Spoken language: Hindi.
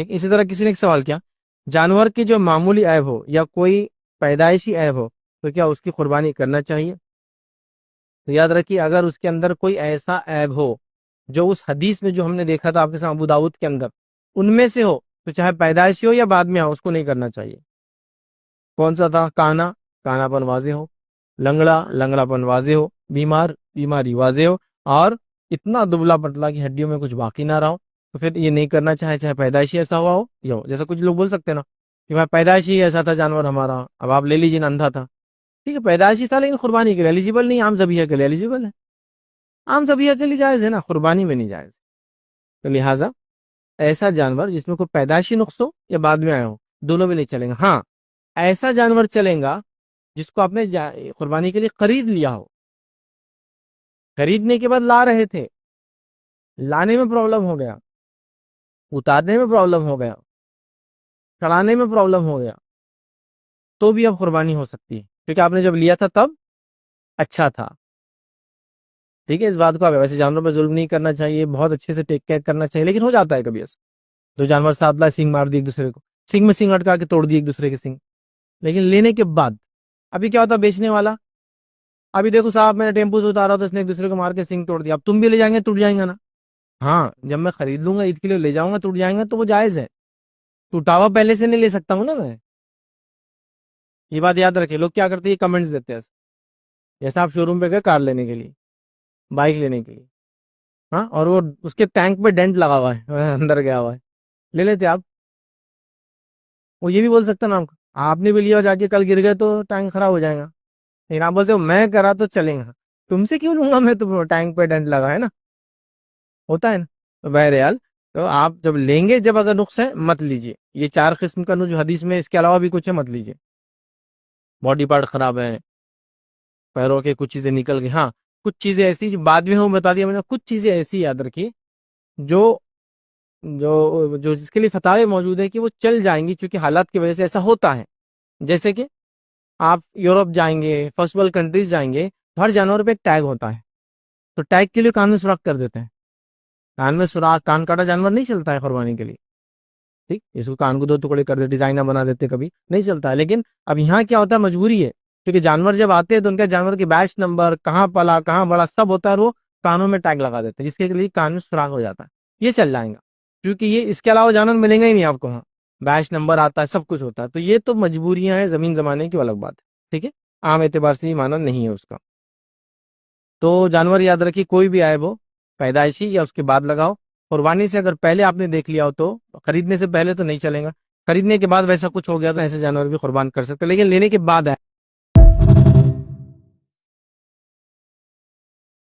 ठीक, इसी तरह किसी ने एक सवाल किया, जानवर की जो मामूली ऐब हो या कोई पैदाइशी ऐब हो तो क्या उसकी कुर्बानी करना चाहिए? तो याद रखिए, अगर उसके अंदर कोई ऐसा ऐब हो जो उस हदीस में जो हमने देखा था आपके साथ अबू दाऊद के अंदर, उनमें से हो, तो चाहे पैदाइशी हो या बाद में हो, उसको नहीं करना चाहिए। कौन सा था? काना, कानापन वाजे हो, लंगड़ा, लंगड़ापन वाजे हो, बीमार, बीमारी वाजे हो, और इतना दुबला पतला कि हड्डियों में कुछ बाकी ना रहा हो, तो फिर ये नहीं करना चाहे, चाहे पैदाइशी ऐसा हुआ हो या हो। जैसा कुछ लोग बोल सकते हैं ना कि भाई पैदाइशी ऐसा था जानवर हमारा, अब आप ले लीजिए ना, अंधा था। ठीक है, पैदाइशी था लेकिन कुर्बानी के लिए एलिजिबल नहीं, आम ज़बीहा के लिए एलिजिबल है। आम ज़बीहा के लिए जायज़ है ना, कुर्बानी में नहीं जायज़। तो लिहाजा ऐसा जानवर जिसमें कोई पैदाइशी नुक्स हो या बाद में आया हो, दोनों में नहीं चलेगा। हाँ, ऐसा जानवर चलेगा जिसको आपने कुर्बानी के लिए खरीद लिया हो, खरीदने के बाद ला रहे थे, लाने में प्रॉब्लम हो गया, उतारने में प्रॉब्लम हो गया, चढ़ाने में प्रॉब्लम हो गया, तो भी अब कुर्बानी हो सकती है, क्योंकि आपने जब लिया था तब अच्छा था। ठीक है, इस बात को आप वैसे जानवरों पर जुल्म नहीं करना चाहिए, बहुत अच्छे से टेक केयर करना चाहिए, लेकिन हो जाता है कभी ऐसा, दो जानवर साथ लाए, सिंग मार दी एक दूसरे को, सिंग में सिंग अटका के तोड़ दी एक दूसरे के सिंग। लेकिन लेने के बाद अभी क्या होता है, बेचने वाला, अभी देखो साहब मैंने टेम्पो से उतारा तो इसने एक दूसरे को मार के सिंग तोड़ दिया, अब तुम भी ले जाएंगे, टूट जाएंगे ना। हाँ, जब मैं खरीद लूंगा ईद के लिए ले जाऊंगा, टूट जाएंगे तो वो जायज है, टूटा हुआ पहले से नहीं ले सकता हूँ ना मैं। ये बात याद रखे, लोग क्या करते हैं, कमेंट्स देते हैं, जैसे आप शोरूम पे गए कार लेने के लिए, बाइक लेने के लिए, हाँ, और वो उसके टैंक पे डेंट लगा हुआ है अंदर गया हुआ है, ले लेते आप। वो ये भी बोल सकता ना आपको, आपने भी लिया और जाके कल गिर गए तो टैंक खराब हो जाएगा, लेकिन आप बोलते हो मैं करा तो चलेगा, तुमसे क्यों लूंगा मैं, तो टैंक पे डेंट लगा है ना, होता है ना। तो बहरहाल, तो आप जब लेंगे, जब अगर नुक्स है मत लीजिए, ये चार किस्म का जो हदीस में, इसके अलावा भी कुछ है मत लीजिए। बॉडी पार्ट खराब है, पैरों के कुछ चीजें निकल गई, हाँ, कुछ चीजें ऐसी जो बाद में हो बता दिया मैंने, कुछ चीजें ऐसी याद रखिए जो जो जो जिसके लिए फतावे मौजूद है कि वो चल जाएंगी, क्योंकि हालात की वजह से ऐसा होता है। जैसे कि आप यूरोप जाएंगे, फर्स्ट वर्ल्ड कंट्रीज जाएंगे, तो हर जानवर पे एक टैग होता है, तो टैग के लिए कान में सुराख कर देते हैं। कान में सुराख, कान काटा जानवर नहीं चलता है कुर्बानी के लिए। ठीक, इसको कान को दो टुकड़े कर दे, डिजाइनर बना देते, कभी नहीं चलता है। लेकिन अब यहाँ क्या होता है, मजबूरी है, क्योंकि जानवर जब आते हैं तो उनका जानवर की बैच नंबर, कहाँ पला, कहाँ बड़ा, सब होता है, और वो कानों में टैग लगा देते हैं, जिसके लिए कान में सुराख हो जाता है। ये चल जाएगा, क्योंकि ये इसके अलावा जानवर मिलेंगे ही नहीं आपको, हाँ, बैच नंबर आता है, सब कुछ होता है। तो ये तो मजबूरियां हैं, जमीन जमाने की अलग बात है। ठीक है, आम एतबार से ही माना नहीं है उसका। तो जानवर याद रखिए, कोई भी आए वो पैदाइशी या उसके बाद लगाओ। कुर्बानी से अगर पहले आपने देख लिया हो तो, खरीदने से पहले तो नहीं चलेगा, खरीदने के बाद वैसा कुछ हो गया तो ऐसे जानवर भी कुर्बान कर सकते हैं, लेकिन लेने के बाद है